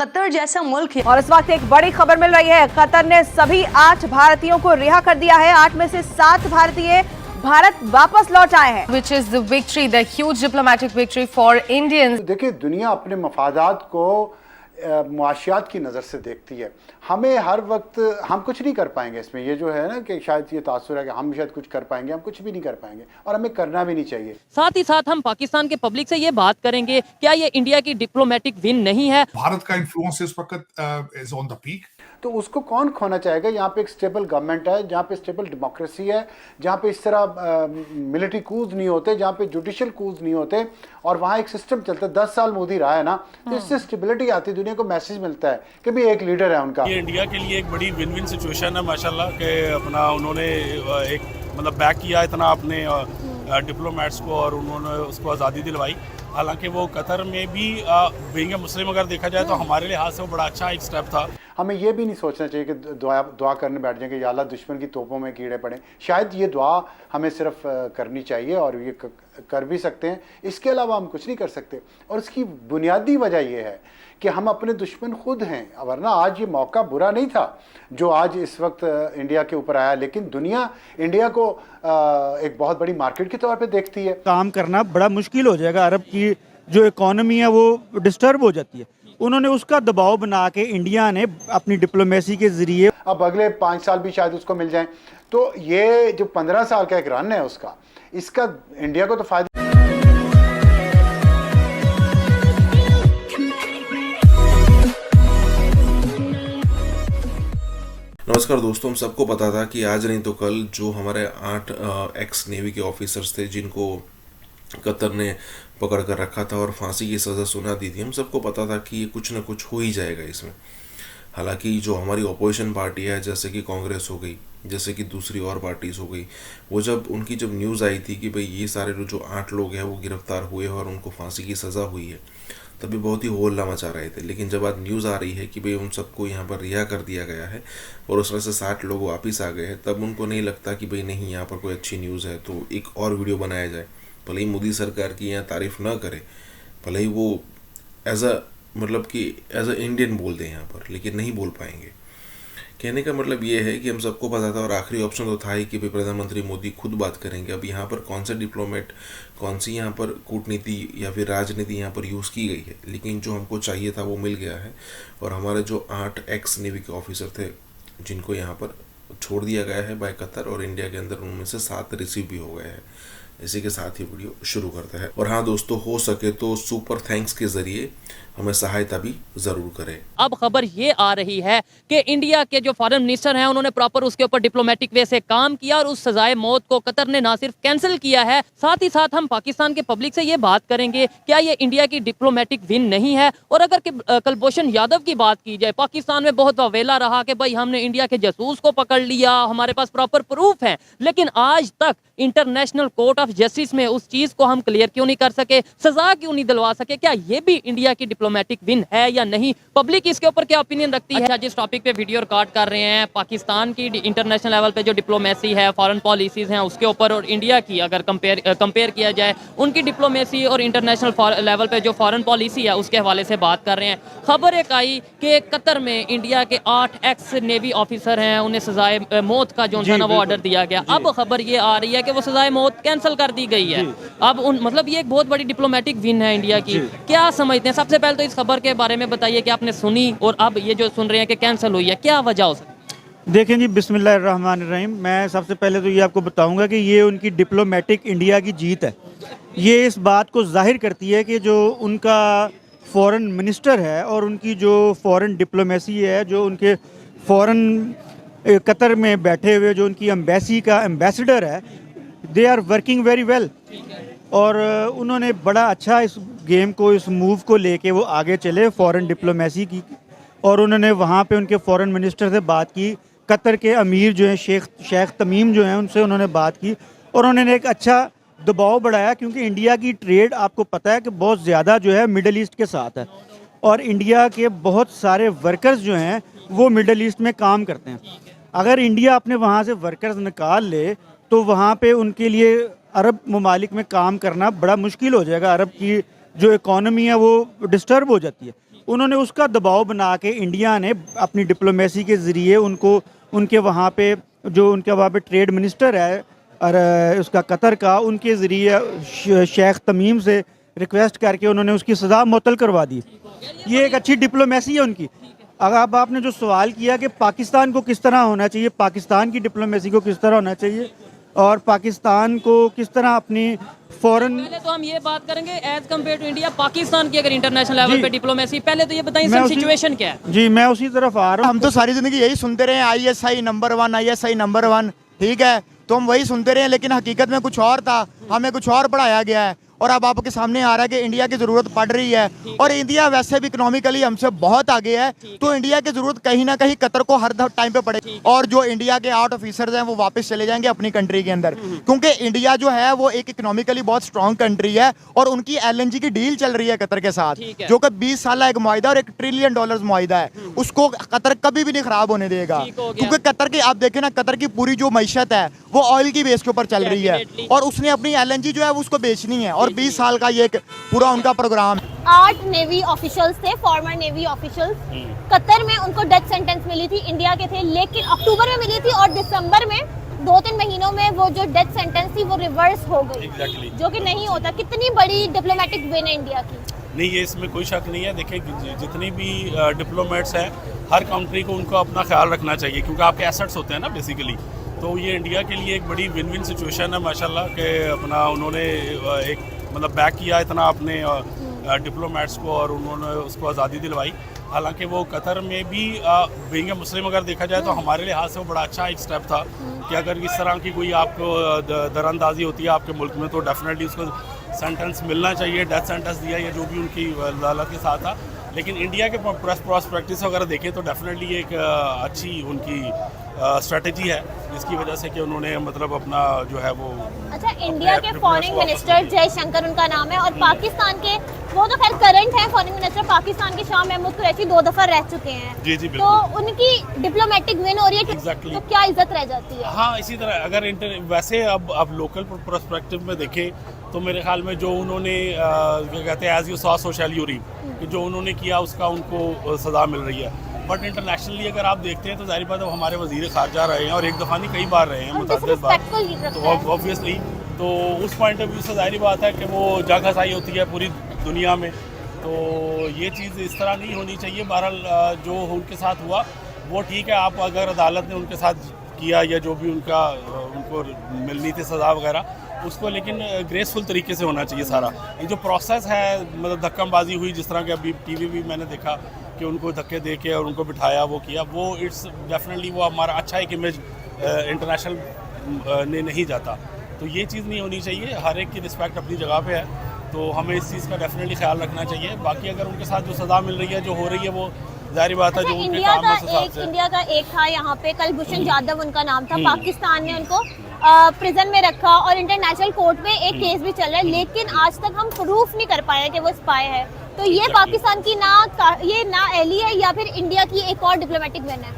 Qatar जैसा मुल्क है। और इस वक्त एक बड़ी खबर मिल रही है, कतर ने सभी 8 भारतीयों को रिहा कर दिया है। 8 में से 7 भारतीय भारत वापस लौट आए हैं। Which is the victory, the huge diplomatic victory for Indians. देखिए, दुनिया अपने मफादात को मुआशियात की नज़र से देखती है। हमें हर वक्त हम कुछ नहीं कर पाएंगे इसमें, ये जो है ना कि शायद ये तासुर है कि हम शायद कुछ कर पाएंगे, हम कुछ भी नहीं कर पाएंगे और हमें करना भी नहीं चाहिए। साथ ही साथ हम पाकिस्तान के पब्लिक से ये बात करेंगे, क्या ये इंडिया की डिप्लोमेटिक विन नहीं है? भारत का इन्फ्लुएंस इस वक्त इज ऑन द पीक, तो उसको कौन खोना चाहेगा? यहाँ पे एक स्टेबल गवर्नमेंट है, जहाँ पे स्टेबल डेमोक्रेसी है, जहाँ पे इस तरह मिलिट्री कूज नहीं होते, जहाँ पे जुडिशियल कूज नहीं होते और वहाँ एक सिस्टम चलता है। 10 साल मोदी रहा है ना, तो इससे स्टेबिलिटी आती है, दुनिया को मैसेज मिलता है कि भी एक लीडर है उनका। ये इंडिया के लिए एक बड़ी विन विन सिचुएशन है माशाल्लाह कि अपना उन्होंने एक मतलब बैक किया इतना अपने डिप्लोमेट्स को और उन्होंने उसको आज़ादी दिलवाई। हालांकि वो कतर में भी बीइंग मुस्लिम अगर देखा जाए तो हमारे लिहाज से वो बड़ा अच्छा एक स्टेप था। हमें ये भी नहीं सोचना चाहिए कि दुआ करने बैठ जाएंगे या अल्लाह दुश्मन की तोपों में कीड़े पड़े। शायद ये दुआ हमें सिर्फ करनी चाहिए और ये कर भी सकते हैं, इसके अलावा हम कुछ नहीं कर सकते। और इसकी बुनियादी वजह यह है कि हम अपने दुश्मन खुद हैं, वरना आज ये मौका बुरा नहीं था जो आज इस वक्त इंडिया के ऊपर आया, लेकिन दुनिया इंडिया को एक बहुत बड़ी मार्केट के तौर पे देखती है। काम करना बड़ा मुश्किल हो जाएगा, अरब की जो इकोनॉमी है वो डिस्टर्ब हो जाती है। उन्होंने उसका दबाव बना के इंडिया ने अपनी डिप्लोमेसी के जरिए अब अगले 5 साल भी शायद उसको मिल जाएं, तो ये जो 15 साल का एक रन है उसका, इसका इंडिया को तो फायदा। नमस्कार दोस्तों, हम सबको पता था कि आज नहीं तो कल जो हमारे 8 एक्स नेवी के ऑफिसर्स थे जिनको कतर ने पकड़ कर रखा था और फांसी की सज़ा सुना दी थी, हम सबको पता था कि ये कुछ ना कुछ हो ही जाएगा इसमें। हालांकि जो हमारी अपोजिशन पार्टी है, जैसे कि कांग्रेस हो गई, जैसे कि दूसरी और पार्टीज़ हो गई, वो जब न्यूज़ आई थी कि भाई ये सारे जो 8 लोग हैं वो गिरफ्तार हुए और उनको फांसी की सज़ा हुई है, तभी बहुत ही होल्ला मचा रहे थे। लेकिन जब आज न्यूज़ आ रही है कि भाई उन सबको यहाँ पर रिहा कर दिया गया है और उसमें से 60 लोग वापस आ गए हैं, तब उनको नहीं लगता कि भाई नहीं, यहाँ पर कोई अच्छी न्यूज़ है तो एक और वीडियो बनाया जाए। भले ही मोदी सरकार की यहाँ तारीफ़ ना करे, भले ही वो एज अ इंडियन बोल दें यहाँ पर, लेकिन नहीं बोल पाएंगे। कहने का मतलब ये है कि हम सबको पता था और आखिरी ऑप्शन तो था ही कि भाई प्रधानमंत्री मोदी खुद बात करेंगे। अब यहाँ पर कौन सा डिप्लोमेट, कौन सी यहाँ पर कूटनीति या फिर राजनीति यहाँ पर यूज़ की गई है, लेकिन जो हमको चाहिए था वो मिल गया है। और हमारे जो 8 एक्स नेवी के ऑफिसर थे जिनको यहाँ पर छोड़ दिया गया है बाय कतर और इंडिया के अंदर, उनमें से 7 रिसीव भी हो गए हैं। इसी के साथ ही वीडियो शुरू करता है। और हाँ दोस्तों, हो सके तो सुपर थैंक्स के जरिए हमें सहायता भी जरूर करें। अब खबर ये आ रही है कि इंडिया के जो फॉरेन मिनिस्टर हैं उन्होंने प्रॉपर उसके ऊपर डिप्लोमेटिक वे से काम किया और उस सजाए मौत को कतर ने ना सिर्फ कैंसिल किया है, साथ ही साथ हम पाकिस्तान के पब्लिक से ये बात करेंगे, क्या ये इंडिया की डिप्लोमेटिक विन नहीं है? और अगर कुलभूषण यादव की बात की जाए, पाकिस्तान में बहुत अवेला रहा कि भाई हमने इंडिया के जासूस को पकड़ लिया, हमारे पास प्रॉपर प्रूफ है, लेकिन आज तक इंटरनेशनल कोर्ट ऑफ जस्टिस में उस चीज को हम क्लियर क्यों नहीं कर सके, सजा क्यों नहीं दिलवा सके? क्या ये भी इंडिया की डिप्लोमेटिक विन है या नहीं? पब्लिक इसके ऊपर क्या ओपिनियन रखती है? जिस टॉपिक पे वीडियो रिकॉर्ड कर रहे हैं, पाकिस्तान की इंटरनेशनल लेवल पे जो डिप्लोमेसी है, फॉरेन पॉलिसीज हैं उसके ऊपर, और इंडिया की अगर कंपेयर किया जाए, उनकी डिप्लोमेसी और इंटरनेशनल लेवल पे जो फॉरेन पॉलिसी है उसके हवाले से बात कर रहे हैं। खबर एक आई कि कतर में इंडिया के 8 एक्स नेवी ऑफिसर हैं, उन्हें सजाए मौत का जो था वो ऑर्डर दिया गया। अब खबर ये आ रही है कि वो सजाए मौत कैंसिल कर दी गई है। अब मतलब ये एक बहुत बड़ी डिप्लोमेटिक विन है इंडिया की। क्या समझते हैं? सबसे पहले तो इस खबर के बारे में बताइए कि आपने सुनी और अब ये जो सुन रहे हैं कि कैंसिल हुई है, क्या वजह हो सकती? देखें जी, बिस्मिल्लाहिर्रहमानिर्रहीम, मैं सबसे पहले तो ये आपको बताऊंगा कि ये उनकी डिप्लोमेटिक इंडिया की जीत है। ये इस बात को जाहिर करती है कि जो उनका फॉरेन मिनिस्टर है और उनकी जो फॉरेन डिप्लोमेसी है, जो उनके फॉरेन कतर में बैठे हुए जो उनकी एम्बेसी का एम्बेसडर है, they are working very well. और उन्होंने बड़ा अच्छा इस गेम को, इस मूव को लेके वो आगे चले फॉरेन डिप्लोमेसी की। और उन्होंने वहाँ पे उनके फॉरेन मिनिस्टर से बात की, कतर के अमीर जो हैं शेख तमीम जो हैं उनसे उन्होंने बात की और उन्होंने एक अच्छा दबाव बढ़ाया, क्योंकि इंडिया की ट्रेड आपको पता है कि बहुत ज़्यादा जो है मिडल ईस्ट के साथ है और इंडिया के बहुत सारे वर्कर्स जो हैं वो मिडल ईस्ट में काम करते हैं। अगर इंडिया अपने वहाँ से वर्कर्स निकाल ले तो वहाँ पे उनके लिए अरब ममालिक में काम करना बड़ा मुश्किल हो जाएगा। अरब की जो इकोनॉमी है वो डिस्टर्ब हो जाती है। उन्होंने उसका दबाव बना के इंडिया ने अपनी डिप्लोमेसी के ज़रिए उनको उनके वहाँ पे जो उनके वहाँ पे ट्रेड मिनिस्टर है और उसका कतर का, उनके ज़रिए शेख तमीम से रिक्वेस्ट करके उन्होंने उसकी सज़ा मुअत्तल करवा दी। ये एक अच्छी डिप्लोमेसी है उनकी। अगर अब आपने जो सवाल किया कि पाकिस्तान को किस तरह होना चाहिए, पाकिस्तान की डिप्लोमेसी को किस तरह होना चाहिए और पाकिस्तान को किस तरह अपनी फॉरेन, पहले तो हम ये बात करेंगे as compare to India, Pakistan की अगर इंटरनेशनल लेवल जी। पे डिप्लोमेसी, पहले तो ये बताइए मैं सर उसी- सिचुएशन क्या है? जी मैं उसी तरफ आ रहा हूँ। हम तो सारी जिंदगी यही सुनते रहे, ISI नंबर 1, ISI नंबर 1, ठीक है, तो हम वही सुनते रहे, लेकिन हकीकत में कुछ और था, हमें कुछ और पढ़ाया गया है और अब आपके सामने आ रहा है कि इंडिया की ज़रूरत पड़ रही है और इंडिया वैसे भी इकोनॉमिकली हमसे बहुत आगे है, तो इंडिया की ज़रूरत कहीं ना कहीं कतर को हर टाइम पे पड़ेगी और जो इंडिया के आउट ऑफिसर्स हैं वो वापस चले जाएंगे अपनी कंट्री के अंदर, क्योंकि इंडिया जो है वो एक इकोनॉमिकली बहुत स्ट्रॉन्ग कंट्री है और उनकी LNG की डील चल रही है कतर के साथ, जो कि 20 साल एक मुआहिदा और $1 ट्रिलियन मुआहिदा है, उसको कतर कभी भी नहीं खराब होने देगा, क्योंकि कतर की आप देखें ना, कतर की पूरी जो मैशत है वो ऑयल की बेस के ऊपर चल रही है और उसने अपनी LNG जो है वो उसको बेचनी है और 20 साल का ये पूरा उनका प्रोग्राम है। 8 नेवी ऑफिशियल्स थे, फॉर्मर नेवी ऑफिशियल्स, कतर में उनको डेथ सेंटेंस मिली थी, इंडिया के थे, लेकिन अक्टूबर में मिली थी और दिसंबर में 2-3 महीनों में वो जो डेथ सेंटेंस थी वो रिवर्स हो गई। Exactly. जो कि नहीं होता। कितनी बड़ी डिप्लोमेटिक विन है इंडिया की। नहीं, ये इसमें कोई शक नहीं है। देखिए जितनी भी डिप्लोमेट्स हैं, हर कंट्री को उनको अपना ख्याल रखना चाहिए क्योंकि आपके एसेट्स होते हैं ना बेसिकली, तो ये इंडिया के लिए एक बड़ी विन विन सिचुएशन है माशाल्लाह कि अपना उन्होंने एक मतलब बैक किया इतना अपने डिप्लोमेट्स को और उन्होंने उसको आज़ादी दिलवाई। हालांकि वो कतर में भी बीइंग मुस्लिम अगर देखा जाए तो हमारे लिहाज से वो बड़ा अच्छा एक स्टेप था कि अगर इस तरह की कोई आपको दरअंदाजी होती है आपके मुल्क में तो डेफिनेटली उसको सेंटेंस मिलना चाहिए, डेथ सेंटेंस दिया या जो भी उनकी अदालत के साथ था। लेकिन इंडिया के प्रैक्टिस वगैरह देखें तो डेफिनेटली एक अच्छी उनकी स्ट्रेटजी है जिसकी वजह से कि उन्होंने मतलब अपना जो है वो। अच्छा, इंडिया के फॉरेन मिनिस्टर जयशंकर उनका नाम है और पाकिस्तान के, वो तो खैर करंट है फॉरेन मिनिस्टर, पाकिस्तान के शाह महमूद कुरैशी 2 दफा रह चुके हैं। जी जी तो बिल्कुल। उनकी डिप्लोमेटिक विन हो रही है Exactly. तो क्या इज्जत रह जाती है? हाँ, इसी तरह अगर वैसे अब लोकल पर्सपेक्टिव में देखें तो मेरे ख्याल में जो उन्होंने क्या कहते हैं as you saw so shall you reap, कि जो उन्होंने किया उसका उनको सज़ा मिल रही है। बट इंटरनेशनली अगर आप देखते हैं तो जाहिर बात है हमारे वज़ीर ख़ारजा रहे हैं और एक दफ़ा नहीं कई बार रहे हैं, मुतअद्दिद बार, तो ऑब्वियसली तो उस पॉइंट ऑफ व्यू से जाहिर बात है कि वो जग हसाई होती है पूरी दुनिया में, तो ये चीज़ इस तरह नहीं होनी चाहिए। बहरहाल जो उनके साथ हुआ वो ठीक है, आप अगर अदालत ने उनके साथ किया या जो भी उनको मिलनी थी सज़ा वगैरह उसको, लेकिन ग्रेसफुल तरीके से होना चाहिए सारा। ये जो प्रोसेस है मतलब धक्काबाजी हुई जिस तरह के अभी टीवी भी मैंने देखा कि उनको धक्के दे के और उनको बिठाया वो किया, वो इट्स डेफिनेटली वो हमारा अच्छा एक इमेज इंटरनेशनल ने नहीं जाता, तो ये चीज़ नहीं होनी चाहिए। हर एक की रिस्पेक्ट अपनी जगह पे है, तो हमें इस चीज़ का डेफिनेटली ख्याल रखना चाहिए। बाकी अगर उनके साथ जो सज़ा मिल रही है जो हो रही है वो जाहिर बात है जो उनके इंडिया काम का है उस हिसाब से। इंडिया का एक था यहाँ पे कलभूषण जाधव उनका नाम था, पाकिस्तान ने उनको प्रिजन में रखा और इंटरनेशनल कोर्ट में एक केस भी चल रहा है, लेकिन आज तक हम प्रूफ नहीं कर पाए कि वो स्पाई है। तो ये पाकिस्तान की ना एली है या फिर इंडिया की एक और डिप्लोमेटिक विन है?